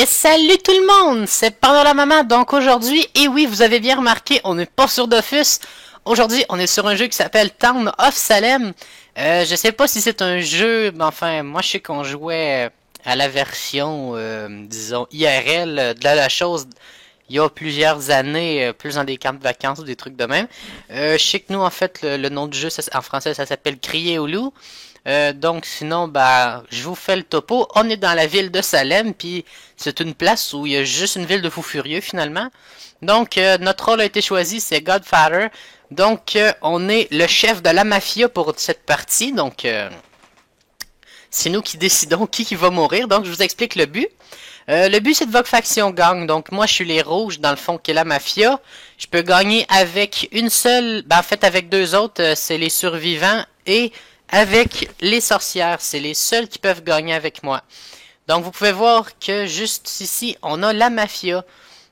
Et salut tout le monde, c'est Pendant la Maman, donc aujourd'hui, et oui, vous avez bien remarqué, on n'est pas sur Dofus. Aujourd'hui, on est sur un jeu qui s'appelle Town of Salem. Je sais pas si c'est un jeu, mais enfin, moi je sais qu'on jouait à la version, disons, IRL de la chose il y a plusieurs années, plus dans des camps de vacances ou des trucs de même. Je sais que nous, en fait, le nom du jeu, en français, ça s'appelle Crier au loup. Donc sinon, bah, je vous fais le topo. On est dans la ville de Salem, puis c'est une place où il y a juste une ville de fous furieux finalement. Donc notre rôle a été choisi, c'est Godfather. Donc on est le chef de la mafia pour cette partie. Donc c'est nous qui décidons qui va mourir. Donc je vous explique le but. Le but c'est de votre faction gang. Donc moi je suis les rouges dans le fond qui est la mafia. Je peux gagner avec une seule, ben en fait avec deux autres, c'est les survivants et avec les sorcières. C'est les seuls qui peuvent gagner avec moi. Donc vous pouvez voir que juste ici, on a la mafia.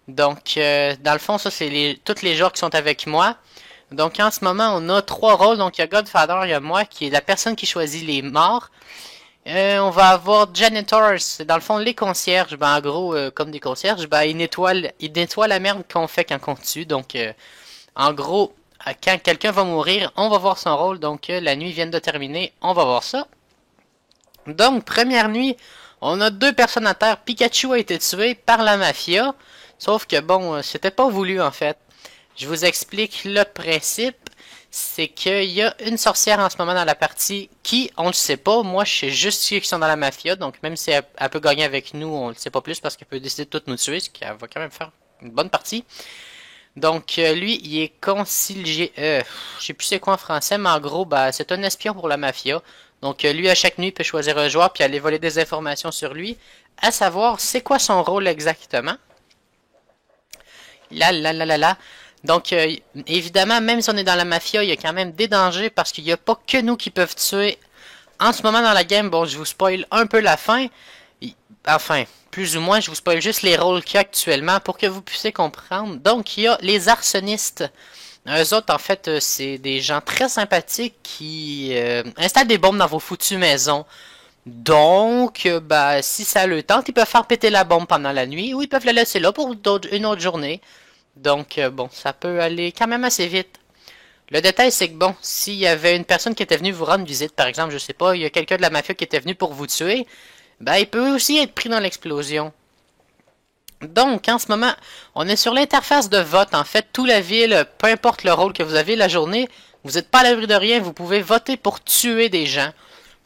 Donc dans le fond, ça c'est tous les joueurs qui sont avec moi. Donc en ce moment, on a trois rôles. Donc il y a Godfather, il y a moi qui est la personne qui choisit les morts. On va avoir Janitors, c'est dans le fond les concierges. Ben en gros, comme des concierges, ben ils nettoient la merde qu'on fait quand on tue. Donc en gros, quand quelqu'un va mourir, on va voir son rôle. Donc la nuit vient de terminer, on va voir ça. Donc première nuit, on a deux personnes à terre. Pikachu a été tué par la mafia. Sauf que bon, c'était pas voulu en fait. Je vous explique le principe. C'est qu'il y a une sorcière en ce moment dans la partie qui, on le sait pas. Moi, je sais juste ceux qui sont dans la mafia. Donc même si elle peut gagner avec nous, on le sait pas plus parce qu'elle peut décider de tout nous tuer. Ce qui va quand même faire une bonne partie. Donc lui, il est concilié. Je sais plus c'est quoi en français, mais en gros, bah, c'est un espion pour la mafia. Donc lui, à chaque nuit, il peut choisir un joueur puis aller voler des informations sur lui, à savoir c'est quoi son rôle exactement. Là. Donc évidemment, même si on est dans la mafia, il y a quand même des dangers parce qu'il n'y a pas que nous qui peuvent tuer. En ce moment dans la game, bon, je vous spoil un peu la fin. Enfin, plus ou moins, je vous spoil juste les rôles qu'il y a actuellement pour que vous puissiez comprendre. Donc, il y a les arsonistes. Eux autres, en fait, c'est des gens très sympathiques qui installent des bombes dans vos foutues maisons. Donc, bah, si ça le tente, ils peuvent faire péter la bombe pendant la nuit ou ils peuvent la laisser là pour une autre journée. Donc, bon, ça peut aller quand même assez vite. Le détail, c'est que bon, s'il y avait une personne qui était venue vous rendre visite, par exemple, je sais pas, il y a quelqu'un de la mafia qui était venu pour vous tuer, ben, il peut aussi être pris dans l'explosion. Donc, en ce moment, on est sur l'interface de vote. En fait, toute la ville, peu importe le rôle que vous avez la journée, vous n'êtes pas à l'abri de rien, vous pouvez voter pour tuer des gens.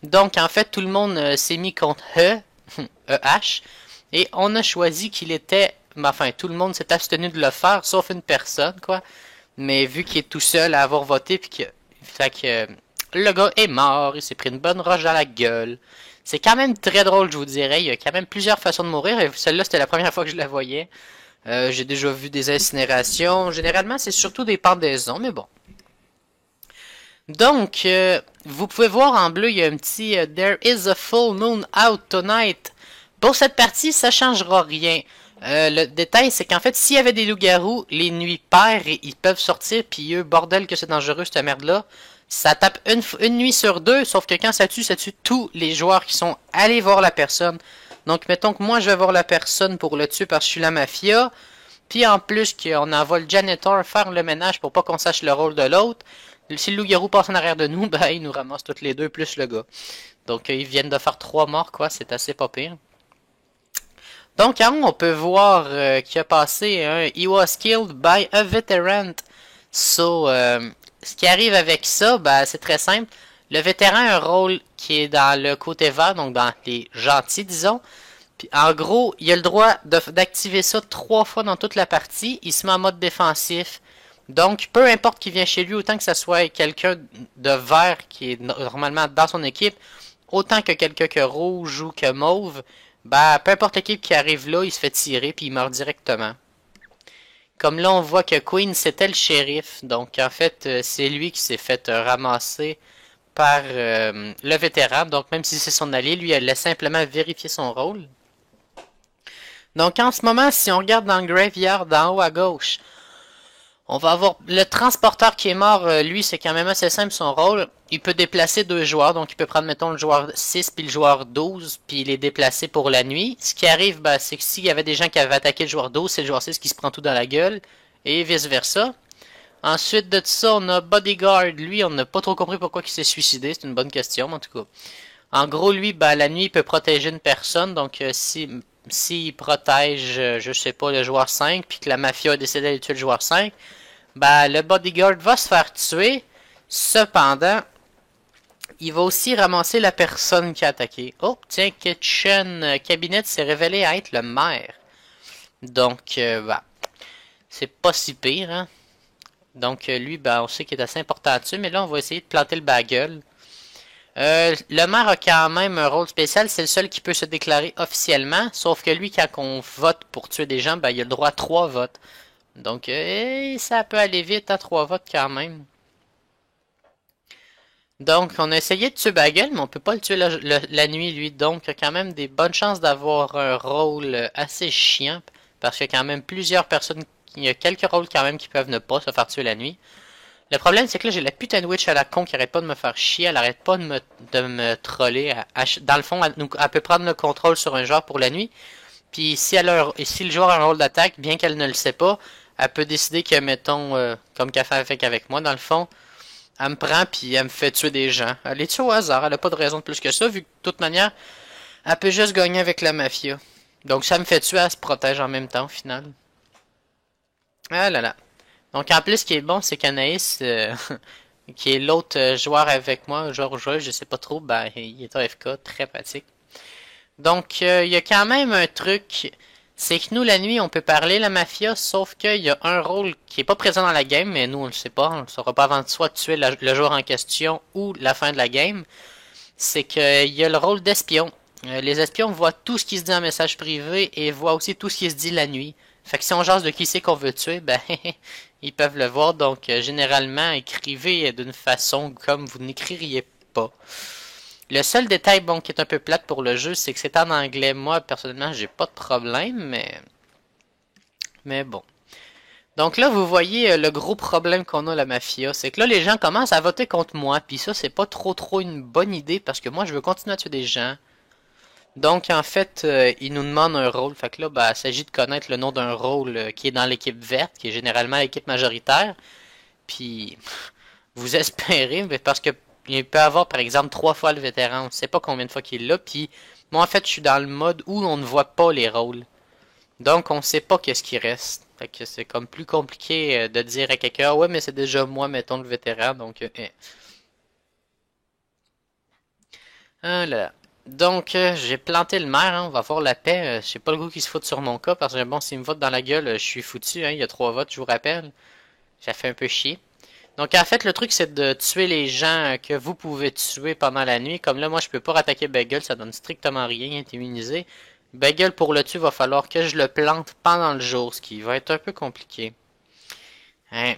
Donc, en fait, tout le monde s'est mis contre EH, et on a choisi qu'il était, enfin, tout le monde s'est abstenu de le faire, sauf une personne, quoi. Mais vu qu'il est tout seul à avoir voté, puis que, fait que le gars est mort, il s'est pris une bonne roche dans la gueule. C'est quand même très drôle, je vous dirais. Il y a quand même plusieurs façons de mourir. Et celle-là, c'était la première fois que je la voyais. J'ai déjà vu des incinérations. Généralement, c'est surtout des pendaisons, mais bon. Donc, vous pouvez voir en bleu, il y a un petit There is a full moon out tonight. Pour cette partie, ça changera rien. Le détail, c'est qu'en fait, s'il y avait des loups-garous, les nuits paires, et ils peuvent sortir, puis eux, bordel que c'est dangereux, cette merde-là. Ça tape une nuit sur deux, sauf que quand ça tue tous les joueurs qui sont allés voir la personne. Donc, mettons que moi, je vais voir la personne pour le tuer parce que je suis la mafia. Puis en plus, qu'on envoie le janitor faire le ménage pour pas qu'on sache le rôle de l'autre. Si le loup-garou passe en arrière de nous, ben, il nous ramasse toutes les deux, plus le gars. Donc, ils viennent de faire 3 morts, quoi. C'est assez pas pire. Donc, en haut, on peut voir qu'il a passé un He was killed by a veteran. So, ce qui arrive avec ça, ben, c'est très simple. Le vétéran a un rôle qui est dans le côté vert, donc dans les gentils, disons. Puis, en gros, il a le droit d'activer ça 3 fois dans toute la partie. Il se met en mode défensif. Donc, peu importe qui vient chez lui, autant que ce soit quelqu'un de vert qui est normalement dans son équipe, autant que quelqu'un que rouge ou que mauve, ben, peu importe l'équipe qui arrive là, il se fait tirer puis il meurt directement. Comme là, on voit que Queen, c'était le shérif. Donc, en fait, c'est lui qui s'est fait ramasser par le vétéran. Donc, même si c'est son allié, lui, elle a simplement vérifié son rôle. Donc, en ce moment, si on regarde dans le graveyard, d'en haut à gauche, On va avoir le transporteur qui est mort, lui, c'est quand même assez simple son rôle. Il peut déplacer deux joueurs, donc il peut prendre, mettons, le joueur 6 puis le joueur 12, puis les déplacer pour la nuit. Ce qui arrive, ben, c'est que s'il y avait des gens qui avaient attaqué le joueur 12, c'est le joueur 6 qui se prend tout dans la gueule, et vice-versa. Ensuite de ça, on a Bodyguard. Lui, on n'a pas trop compris pourquoi il s'est suicidé, c'est une bonne question, mais en tout cas. En gros, lui, ben, la nuit, il peut protéger une personne, donc s'il protège, je sais pas, le joueur 5, puis que la mafia a décidé d'aller tuer le joueur 5, ben, le bodyguard va se faire tuer. Cependant, il va aussi ramasser la personne qui a attaqué. Oh, tiens, Kitchen Cabinet s'est révélé à être le maire. Donc, ben, c'est pas si pire, hein. Donc, lui, ben, on sait qu'il est assez important là-dessus, mais là, on va essayer de planter le bagel. Le maire a quand même un rôle spécial, c'est le seul qui peut se déclarer officiellement, sauf que lui, quand on vote pour tuer des gens, ben, il a le droit à 3 votes. Donc, ça peut aller vite à 3 votes quand même. Donc, on a essayé de tuer Bagel, mais on peut pas le tuer la nuit, lui. Donc, il y a quand même des bonnes chances d'avoir un rôle assez chiant, parce qu'il y a quand même plusieurs personnes, il y a quelques rôles quand même qui peuvent ne pas se faire tuer la nuit. Le problème, c'est que là, j'ai la putain de witch à la con qui arrête pas de me faire chier, elle arrête pas de me troller. Dans le fond, elle peut prendre le contrôle sur un joueur pour la nuit, puis si si le joueur a un rôle d'attaque, bien qu'elle ne le sait pas, elle peut décider que, mettons, comme qu'elle fait avec moi, dans le fond, elle me prend puis elle me fait tuer des gens. Elle les tue au hasard, elle a pas de raison de plus que ça, vu que de toute manière, elle peut juste gagner avec la mafia. Donc ça me fait tuer, elle se protège en même temps au final. Ah là là. Donc en plus, ce qui est bon, c'est qu'Anaïs, qui est l'autre joueur avec moi, joueur ou joueuse, je sais pas trop, ben il est AFK, très pratique. Donc il y a quand même un truc, c'est que nous la nuit on peut parler la mafia, sauf qu'il y a un rôle qui est pas présent dans la game, mais nous on le sait pas, on le saura pas avant de soit tuer le joueur en question ou la fin de la game. C'est qu'il y a le rôle d'espion. Les espions voient tout ce qui se dit en message privé et voient aussi tout ce qui se dit la nuit. Fait que si on jase de qui c'est qu'on veut tuer, ben ils peuvent le voir. Donc généralement, écrivez d'une façon comme vous n'écririez pas. Le seul détail bon qui est un peu plate pour le jeu, c'est que c'est en anglais. Moi, personnellement, j'ai pas de problème, mais bon. Donc là, vous voyez le gros problème qu'on a la mafia, c'est que là, les gens commencent à voter contre moi, puis ça, c'est pas trop une bonne idée, parce que moi, je veux continuer à tuer des gens. Donc, en fait, ils nous demandent un rôle, fait que là, ben, il s'agit de connaître le nom d'un rôle qui est dans l'équipe verte, qui est généralement l'équipe majoritaire, puis vous espérez, mais parce que il peut avoir, par exemple, 3 fois le vétéran, on sait pas combien de fois qu'il est là, puis moi, en fait, je suis dans le mode où on ne voit pas les rôles. Donc, on sait pas qu'est-ce qui reste. Fait que c'est comme plus compliqué de dire à quelqu'un, ah ouais, mais c'est déjà moi, mettons, le vétéran, donc, Ah là là. Donc, j'ai planté le maire, hein, on va voir la paix. J'ai pas le goût qu'il se foute sur mon cas, parce que bon, s'il me vote dans la gueule, je suis foutu, hein, il y a 3 votes, je vous rappelle. Ça fait un peu chier. Donc, en fait, le truc, c'est de tuer les gens que vous pouvez tuer pendant la nuit. Comme là, moi, je peux pas attaquer Bagel, ça donne strictement rien, il est immunisé. Bagel, pour le tuer, va falloir que je le plante pendant le jour, ce qui va être un peu compliqué. Hein.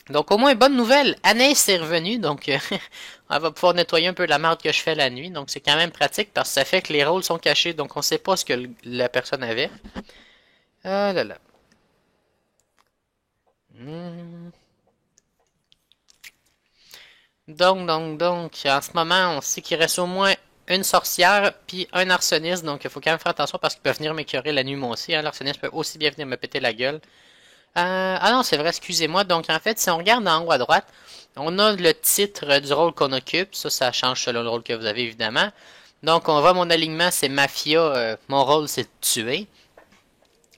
Donc, au moins, bonne nouvelle, Anaïs est revenue, donc on va pouvoir nettoyer un peu la marde que je fais la nuit. Donc, c'est quand même pratique, parce que ça fait que les rôles sont cachés, donc on sait pas ce que la personne avait. Ah là là. Hmm. Donc, en ce moment, on sait qu'il reste au moins une sorcière puis un arsoniste, donc il faut quand même faire attention parce qu'ils peuvent venir m'écœurer la nuit moi aussi. Hein. L'arsoniste peut aussi bien venir me péter la gueule. Ah non, c'est vrai, excusez-moi. Donc en fait, si on regarde en haut à droite, on a le titre du rôle qu'on occupe. Ça change selon le rôle que vous avez évidemment. Donc on voit mon alignement, c'est mafia. Mon rôle, c'est de tuer.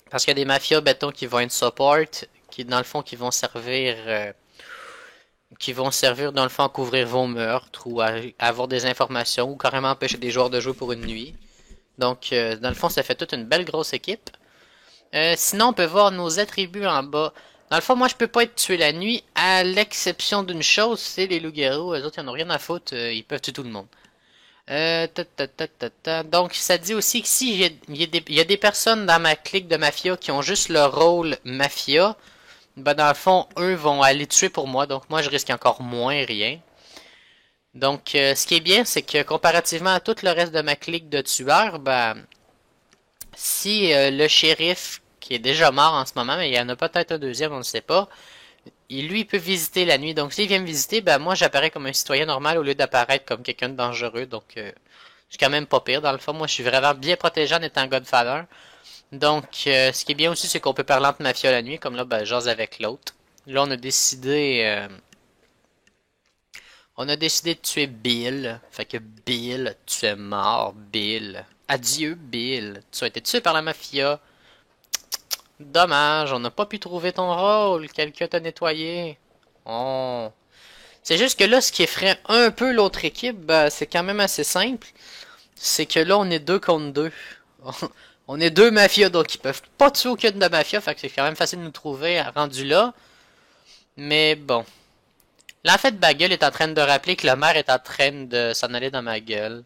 Parce qu'il y a des mafias, béton, qui vont être support, qui dans le fond, qui vont servir dans le fond à couvrir vos meurtres ou à avoir des informations ou carrément empêcher des joueurs de jouer pour une nuit. Donc, dans le fond, ça fait toute une belle grosse équipe. Sinon, on peut voir nos attributs en bas. Dans le fond, moi, je peux pas être tué la nuit, à l'exception d'une chose, c'est les loups-garous. Eux autres, ils en ont rien à foutre, ils peuvent tuer tout le monde. Donc, ça dit aussi que si il y a des personnes dans ma clique de mafia qui ont juste le rôle mafia, ben dans le fond, eux vont aller tuer pour moi, donc moi je risque encore moins rien. Donc, ce qui est bien, c'est que comparativement à tout le reste de ma clique de tueurs, ben, si le shérif qui est déjà mort en ce moment, mais il y en a peut-être un deuxième, on ne sait pas. Et lui, il peut visiter la nuit. Donc, s'il vient me visiter, ben moi, j'apparais comme un citoyen normal au lieu d'apparaître comme quelqu'un de dangereux. Donc, je suis quand même pas pire. Dans le fond, moi, je suis vraiment bien protégé en étant Godfather. Donc, ce qui est bien aussi, c'est qu'on peut parler entre mafia la nuit. Comme là, ben, j'ose avec l'autre. Là, on a décidé de tuer Bill. Fait que Bill, tu es mort, Bill. Adieu, Bill. Tu as été tué par la mafia. Dommage, on n'a pas pu trouver ton rôle. Quelqu'un t'a nettoyé. Oh. C'est juste que là, ce qui effraie un peu l'autre équipe, ben, c'est quand même assez simple. C'est que là, on est deux contre deux. On est deux mafias, donc ils peuvent pas tuer aucune de mafia. Fait que c'est quand même facile de nous trouver rendu là. Mais bon. Là, en fait, Bagel est en train de rappeler que le maire est en train de s'en aller dans ma gueule.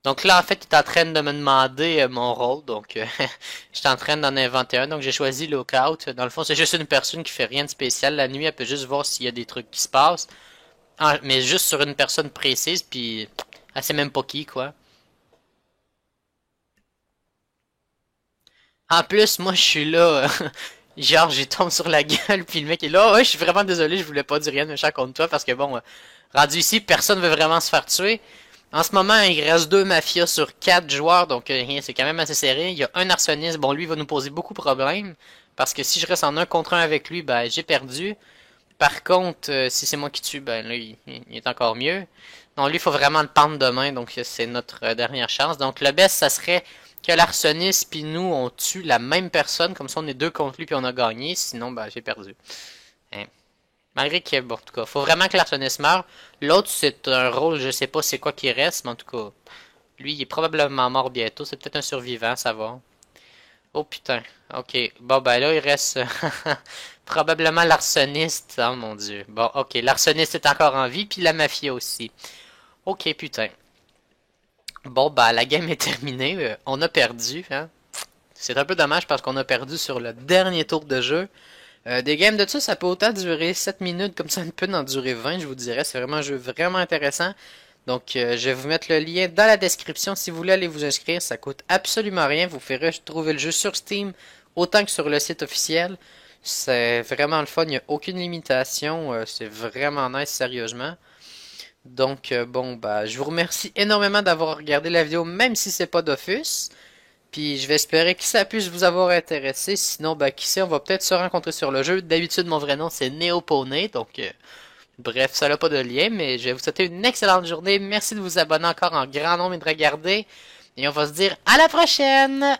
Donc là, en fait, il est en train de me demander mon rôle. Donc, j'étais en train d'en inventer un. Donc, j'ai choisi Lookout. Dans le fond, c'est juste une personne qui fait rien de spécial. La nuit, elle peut juste voir s'il y a des trucs qui se passent. Ah, mais juste sur une personne précise. Puis, elle sait même pas qui, quoi. En plus, moi, je suis là. Genre, j'y tombe sur la gueule. Puis le mec est là. Ouais, je suis vraiment désolé. Je voulais pas dire rien de méchant contre toi. Parce que bon, rendu ici, personne veut vraiment se faire tuer. En ce moment, il reste 2 mafias sur 4 joueurs, donc c'est quand même assez serré. Il y a un arsoniste, bon lui il va nous poser beaucoup de problèmes, parce que si je reste en un contre un avec lui, ben j'ai perdu. Par contre, si c'est moi qui tue, ben là il est encore mieux. Non, lui il faut vraiment le pendre demain, donc c'est notre dernière chance. Donc le best, ça serait que l'arsoniste puis nous on tue la même personne, comme ça on est deux contre lui puis on a gagné, sinon ben j'ai perdu. Hein. Malgré que, bon, en tout cas, faut vraiment que l'arsoniste meure. L'autre, c'est un rôle, je sais pas c'est quoi qui reste, mais en tout cas, lui, il est probablement mort bientôt. C'est peut-être un survivant, ça va. Oh putain. Ok. Bon, ben là, il reste probablement l'arsoniste. Oh mon dieu. Bon, ok. L'arsoniste est encore en vie, puis la mafia aussi. Ok, putain. Bon, bah, la game est terminée. On a perdu, hein. C'est un peu dommage parce qu'on a perdu sur le dernier tour de jeu. Des games de ça peut autant durer 7 minutes comme ça peut en durer 20, je vous dirais. C'est vraiment un jeu vraiment intéressant. Donc, je vais vous mettre le lien dans la description si vous voulez aller vous inscrire. Ça coûte absolument rien. Vous ferez trouver le jeu sur Steam autant que sur le site officiel. C'est vraiment le fun. Il n'y a aucune limitation. C'est vraiment nice, sérieusement. Donc, bon, bah, je vous remercie énormément d'avoir regardé la vidéo, même si c'est pas Dofus. Puis je vais espérer que ça puisse vous avoir intéressé. Sinon, bah qui sait, on va peut-être se rencontrer sur le jeu. D'habitude, mon vrai nom, c'est Neopone. Donc, bref, ça n'a pas de lien. Mais je vais vous souhaiter une excellente journée. Merci de vous abonner encore en grand nombre et de regarder. Et on va se dire à la prochaine!